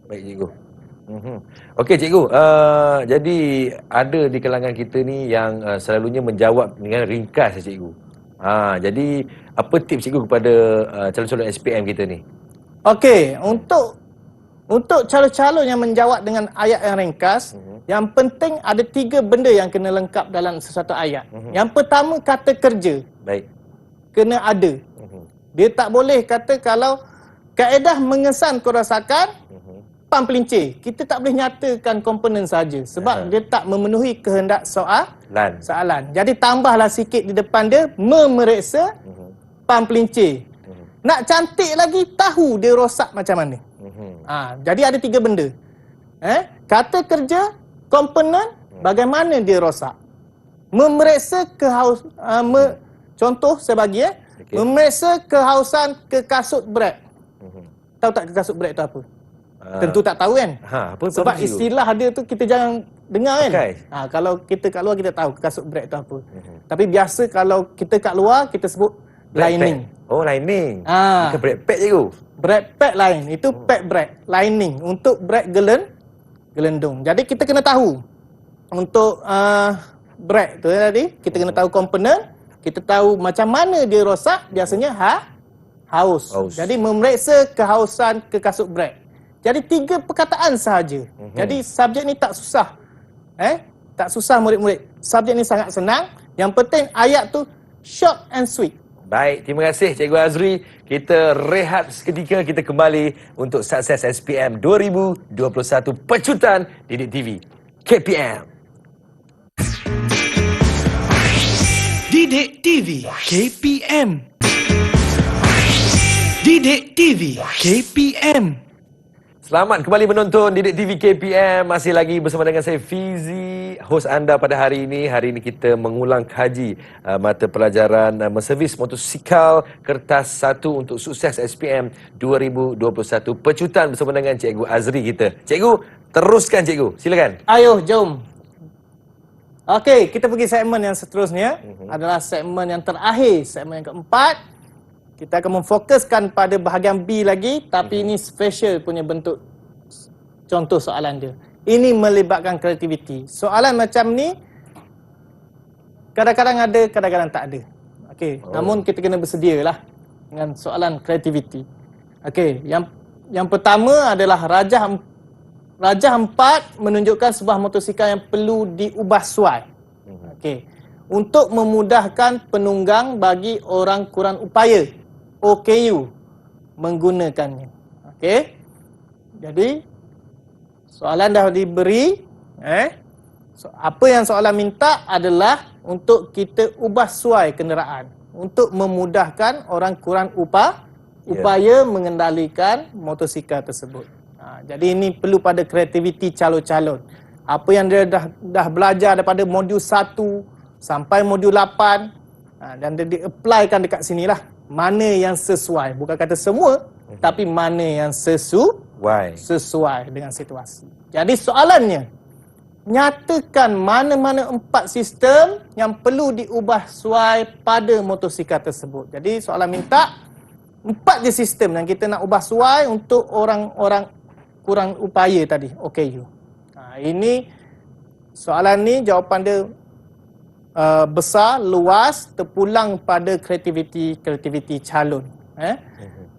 Baik cikgu. Okey cikgu, jadi ada di kalangan kita ni yang selalunya menjawab dengan ringkas cikgu. Jadi apa tips cikgu kepada calon-calon SPM kita ni? Okey, untuk calon-calon yang menjawab dengan ayat yang ringkas, yang penting ada 3 benda yang kena lengkap dalam sesuatu ayat. Yang pertama, kata kerja. Baik. Kena ada. Dia tak boleh kata kalau kaedah mengesan kerosakan, pam pelincir. Kita tak boleh nyatakan komponen saja sebab dia tak memenuhi kehendak soalan. Jadi tambahlah sikit di depan dia, memeriksa, pam pelincir. Nak cantik lagi, tahu dia rosak macam mana. Jadi ada 3 benda. Kata kerja, komponen, bagaimana dia rosak. Memeriksa contoh saya bagi memeriksa kehausan ke kasut brek. Tahu tak ke kasut brek tu apa? Tentu tak tahu kan? Sebab istilah dia tu kita jangan dengar kan? Kalau kita kat luar kita tahu kasut brek tu apa. Tapi biasa kalau kita kat luar kita sebut lining. Oh, lining. Bukan brek pad cikgu. Brek pad lain. Itu pad brek. Lining. Untuk brek gelendung. Jadi kita kena tahu. Untuk brek tu tadi, kita kena tahu komponen. Kita tahu macam mana dia rosak. Biasanya haus. Jadi memeriksa kehausan ke kasut brek. Jadi 3 perkataan sahaja. Jadi subjek ni tak susah. Tak susah murid-murid. Subjek ni sangat senang. Yang penting ayat tu short and sweet. Baik, terima kasih Cikgu Azri. Kita rehat seketika, kita kembali untuk Sukses SPM 2021 Pecutan Didik TV KPM. Didik TV KPM. Didik TV KPM. Selamat kembali menonton Didik TV KPM. Masih lagi bersama dengan saya Fizi, hos anda pada hari ini. Hari ini kita mengulang kaji mata pelajaran menservis motosikal kertas 1 untuk Sukses SPM 2021 Pecutan bersama dengan Cikgu Azri kita. Cikgu, teruskan cikgu. Silakan. Ayo, jom. Okey, kita pergi segmen yang seterusnya. Adalah segmen yang terakhir, segmen yang keempat. Kita akan memfokuskan pada bahagian B lagi, tapi ini special punya bentuk contoh soalan dia. Ini melibatkan kreativiti. Soalan macam ni kadang-kadang ada, kadang-kadang tak ada. Okey, namun kita kena bersedialah dengan soalan kreativiti. Okey, yang pertama adalah Rajah 4 menunjukkan sebuah motosikal yang perlu diubah suai. Okey, untuk memudahkan penunggang bagi orang kurang upaya. OKU menggunakannya. Okey. Jadi soalan dah diberi, apa yang soalan minta adalah untuk kita ubah suai kenderaan untuk memudahkan orang kurang upaya mengendalikan motosikal tersebut. Jadi ini perlu pada kreativiti calon-calon. Apa yang dia dah belajar daripada modul 1 sampai modul 8 dan dia di-applykan dekat sinilah. Mana yang sesuai, bukan kata semua, tapi mana yang sesuai dengan situasi. Jadi soalannya, nyatakan mana-mana 4 sistem yang perlu diubah suai pada motosikal tersebut. Jadi soalan minta 4 je sistem yang kita nak ubah suai untuk orang-orang kurang upaya tadi. OKU. Ini soalan ni jawapan dia besar, luas, terpulang pada kreativiti calon.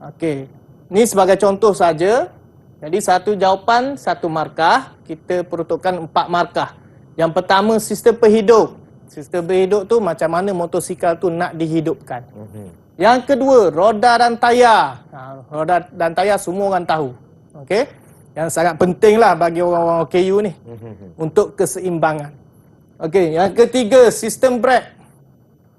Okey. Ni sebagai contoh saja. Jadi satu jawapan, 1 markah. Kita peruntukkan 4 markah. Yang pertama, sistem berhidup. Sistem berhidup tu macam mana motosikal tu nak dihidupkan. Yang kedua, roda dan tayar. Roda dan tayar semua orang tahu. Okey. Yang sangat pentinglah bagi orang-orang OKU ni untuk keseimbangan. Okey, yang ketiga, sistem brek.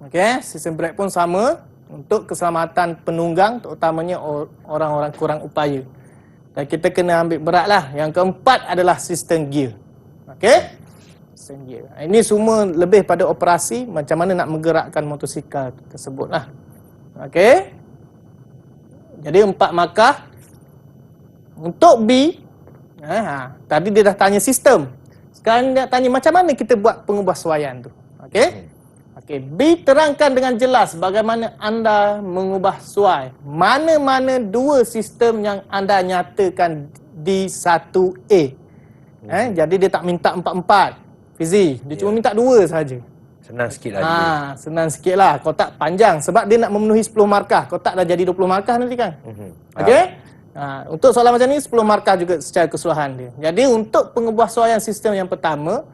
Okey, sistem brek pun sama untuk keselamatan penunggang, terutamanya orang-orang kurang upaya. Dan kita kena ambil beratlah. Yang keempat adalah sistem gear. Okey? Sistem gear. Ini semua lebih pada operasi, macam mana nak menggerakkan motosikal tersebutlah. Okey? Jadi 4 markah. Untuk B, tadi dia dah tanya sistem. Sekarang dia tanya macam mana kita buat pengubahsuaian tu. Okey? Okey, B, terangkan dengan jelas bagaimana anda mengubah suai. Mana-mana dua sistem yang anda nyatakan di 1A. Jadi dia tak minta 4-4. Fizi, dia cuma minta 2 saja. Senang sikit lah. Senang sikit lah. Kotak panjang sebab dia nak memenuhi 10 markah. Kotak dah jadi 20 markah nanti kan. Okey? Untuk soalan macam ni 10 markah juga secara keseluruhan dia. Jadi untuk pengebuahsuaian sistem yang pertama,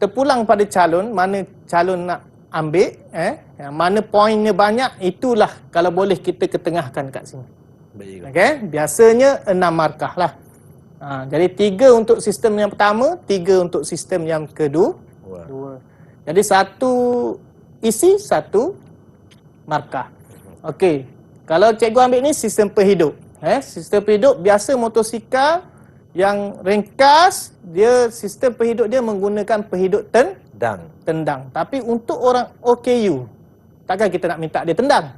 terpulang pada calon, mana calon nak ambil, yang mana poinnya banyak, itulah kalau boleh kita ketengahkan kat sini. Baik. Okey? Biasanya 6 markah lah. Jadi 3 untuk sistem yang pertama, 3 untuk sistem yang kedua. Dua. Jadi satu isi, satu markah. Okey. Kalau cikgu ambil ni sistem perhidup. Sistem perhidup biasa motosikal yang ringkas, dia sistem perhidup dia menggunakan perhidup tendang. Tapi untuk orang OKU, takkan kita nak minta dia tendang.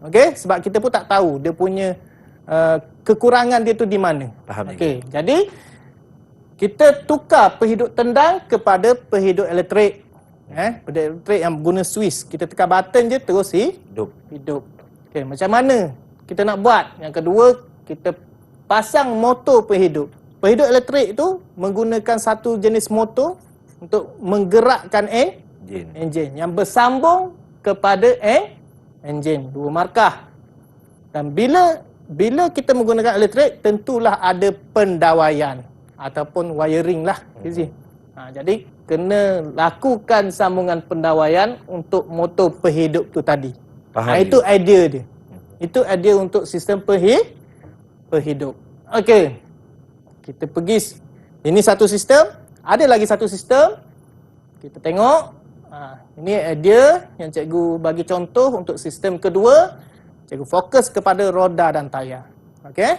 Okey, sebab kita pun tak tahu dia punya kekurangan dia tu di mana. Faham. Okey, jadi kita tukar perhidup tendang kepada perhidup elektrik. Perhidup elektrik yang guna Swiss. Kita tekan button je terus hidup. Okey, macam mana kita nak buat? Yang kedua, kita pasang motor perhidup. Perhidup elektrik tu menggunakan satu jenis motor untuk menggerakkan enjin yang bersambung kepada enjin. 2 markah. Dan bila kita menggunakan elektrik, tentulah ada pendawaian ataupun wiring lah. Jadi kena lakukan sambungan pendawaian untuk motor perhidup tu tadi. Itu idea dia. Itu idea untuk sistem perhidup. Okey. Kita pergi. Ini satu sistem. Ada lagi satu sistem. Kita tengok. Ini idea yang cikgu bagi contoh untuk sistem kedua. Cikgu fokus kepada roda dan tayar. Okey.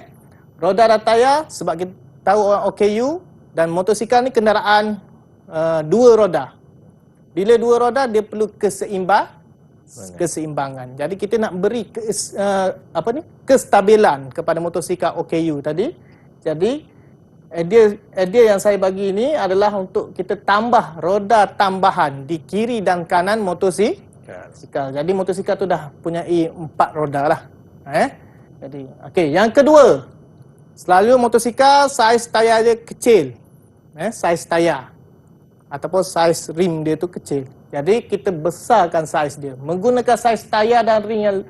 Roda dan tayar sebab kita tahu orang OKU dan motosikal ni kenderaan 2 roda. Bila 2 roda dia perlu keseimbangan. Jadi kita nak beri kestabilan kepada motosikal OKU tadi. Jadi idea yang saya bagi ini adalah untuk kita tambah roda tambahan di kiri dan kanan motosikal. Jadi motosikal tu dah punya 4 roda lah. Jadi okey, yang kedua, selalu motosikal saiz tayar dia kecil. Saiz tayar ataupun saiz rim dia tu kecil. Jadi kita besarkan saiz dia. Menggunakan saiz tayar dan rim yang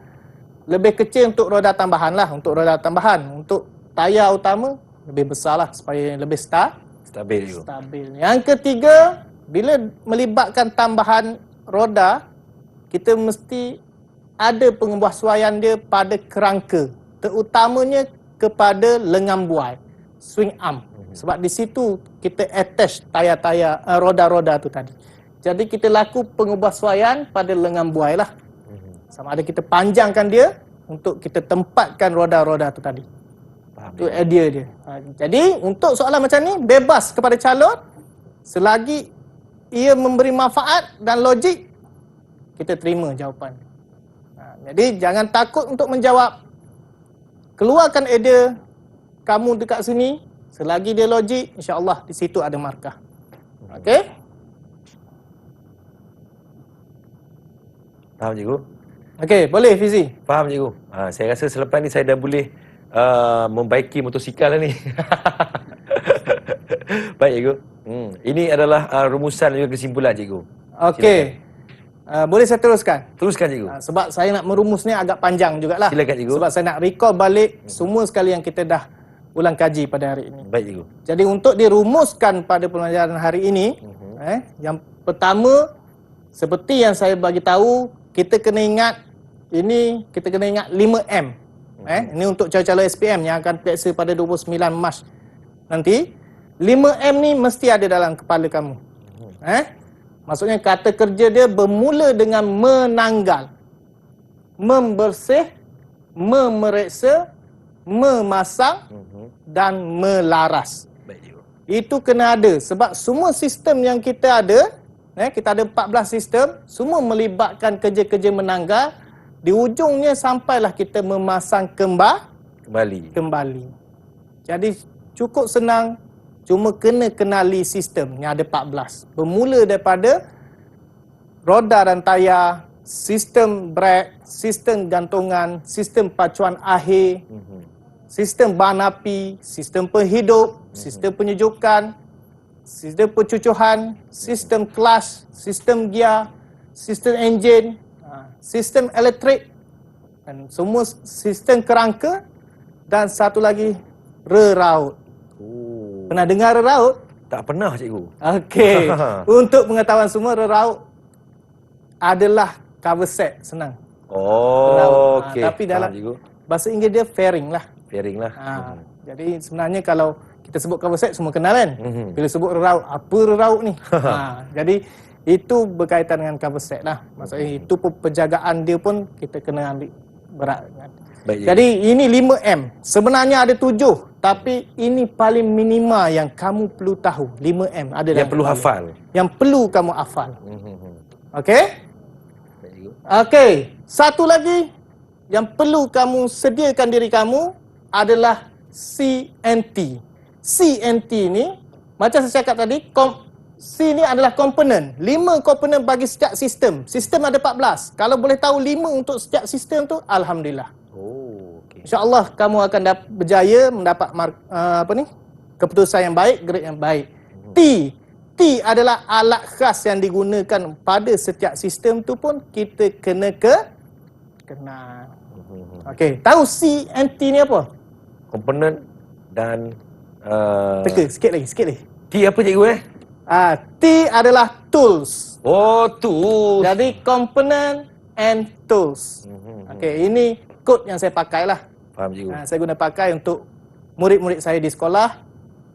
lebih kecil untuk roda tambahan lah. Untuk roda tambahan. Untuk tayar utama lebih besar lah supaya lebih stabil. Yang ketiga, bila melibatkan tambahan roda, kita mesti ada pengebuahsuaian dia pada kerangka. Terutamanya kepada lengan buai, swing arm. Sebab di situ kita attach tayar-tayar roda-roda tu tadi. Jadi kita laku pengebuahsuaian pada lengan buai lah. Sama ada kita panjangkan dia untuk kita tempatkan roda-roda tu tadi. Itu idea dia. Jadi untuk soalan macam ni bebas kepada calon selagi ia memberi manfaat dan logik, kita terima jawapan. Jadi jangan takut untuk menjawab. Keluarkan idea kamu dekat sini, selagi dia logik, insya-Allah di situ ada markah. Okey? Faham cikgu? Okey, boleh Fizi. Faham cikgu. Saya rasa selepas ni saya dah boleh membaiki motosikal lah ni. Baik cikgu. Ini adalah rumusan dan juga kesimpulan cikgu. Okey. Boleh saya teruskan? Teruskan cikgu. Sebab saya nak merumus ni agak panjang jugalah. Silakan cikgu. Sebab saya nak recall balik semua sekali yang kita dah ulang kaji pada hari ini. Baik cikgu. Jadi untuk dirumuskan pada pelajaran hari ini, yang pertama seperti yang saya bagi tahu, kita kena ingat 5M. Ini untuk calon-calon SPM yang akan periksa pada 29 Mac nanti. 5M ni mesti ada dalam kepala kamu. Maksudnya kata kerja dia bermula dengan menanggal, membersih, memeriksa, memasang dan melaras. Itu kena ada sebab semua sistem yang kita ada, kita ada 14 sistem, semua melibatkan kerja-kerja menanggal. Di ujungnya sampailah kita memasang kembali. Jadi cukup senang, cuma kena kenali sistem yang ada 14. Bermula daripada roda dan tayar, sistem brek, sistem gantungan, sistem pacuan akhir, sistem bahan api, sistem penghidup, sistem penyejukan, sistem pencucuhan, sistem kelas, sistem gear, sistem enjin, sistem elektrik, dan semua sistem kerangka, dan satu lagi reraut. Pernah dengar reraut? Tak pernah cikgu. Okey. Untuk pengetahuan semua, reraut adalah cover set, senang. Oh, okey. Tapi dalam Faham, cikgu. bahasa Inggeris dia fairing lah. Fairing lah. Jadi sebenarnya kalau kita sebut cover set, semua kenal kan? Bila sebut reraut, apa reraut ni? Jadi itu berkaitan dengan cover set lah. Maksudnya itu pun penjagaan dia pun kita kena ambil berat. Baik, Jadi ini 5M. Sebenarnya ada 7, tapi ini paling minima yang kamu perlu tahu. 5M ada yang perlu hafal. Yang perlu kamu hafal. Okey? Baik, cikgu. Okey, satu lagi yang perlu kamu sediakan diri kamu adalah CNT. CNT ni, macam saya cakap tadi, C ni adalah komponen. 5 komponen bagi setiap sistem. Sistem ada 14. Kalau boleh tahu 5 untuk setiap sistem tu, alhamdulillah. Oh, okey. InsyaAllah kamu akan berjaya mendapat keputusan yang baik, grade yang baik. T adalah alat khas yang digunakan pada setiap sistem tu pun kita kena kenal. Okey, tahu CNT ni apa? Komponen dan Teka, sikit lagi. T apa cikgu T adalah tools. Oh, tools. Jadi component and tools. Okey, ini kod yang saya pakai lah. Faham cikgu. Saya guna pakai untuk murid-murid saya di sekolah.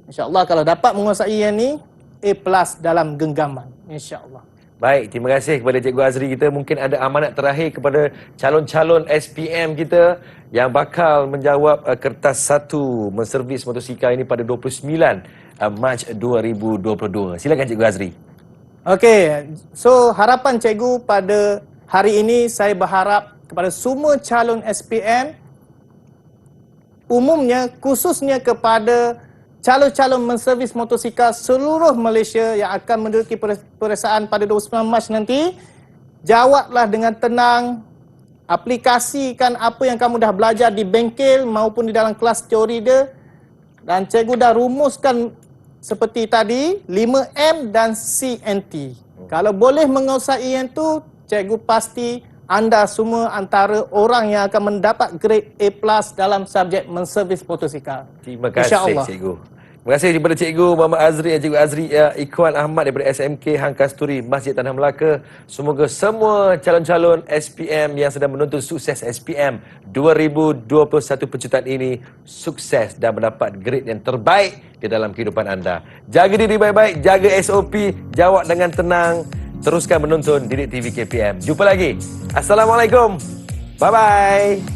InsyaAllah kalau dapat menguasai yang ni, A+ dalam genggaman. InsyaAllah. Baik, terima kasih kepada Cikgu Azri kita. Mungkin ada amanat terakhir kepada calon-calon SPM kita yang bakal menjawab kertas 1 menservis motosikal ini pada 29 Mac 2022. Silakan Cikgu Azri. Okey, so harapan cikgu pada hari ini saya berharap kepada semua calon SPM, umumnya khususnya kepada calon-calon menservis motosikal seluruh Malaysia yang akan menduduki peperiksaan pada 29 Mac nanti, jawablah dengan tenang, aplikasikan apa yang kamu dah belajar di bengkel maupun di dalam kelas teori dia, dan cikgu dah rumuskan seperti tadi 5M dan CNT. Kalau boleh menguasai yang tu, cikgu pasti anda semua antara orang yang akan mendapat grade A+ dalam subjek menservis motosikal. Terima kasih cikgu. Terima kasih kepada Cikgu Muhammad Azri dan Cikgu Azri Ikhwan Ahmad daripada SMK Hang Kasturi Masjid Tanah Melaka. Semoga semua calon-calon SPM yang sedang menuntut sukses SPM 2021 pencutan ini sukses dan mendapat grade yang terbaik di dalam kehidupan anda. Jaga diri baik-baik, jaga SOP, jawab dengan tenang. Teruskan menonton Didik TV KPM. Jumpa lagi. Assalamualaikum. Bye-bye.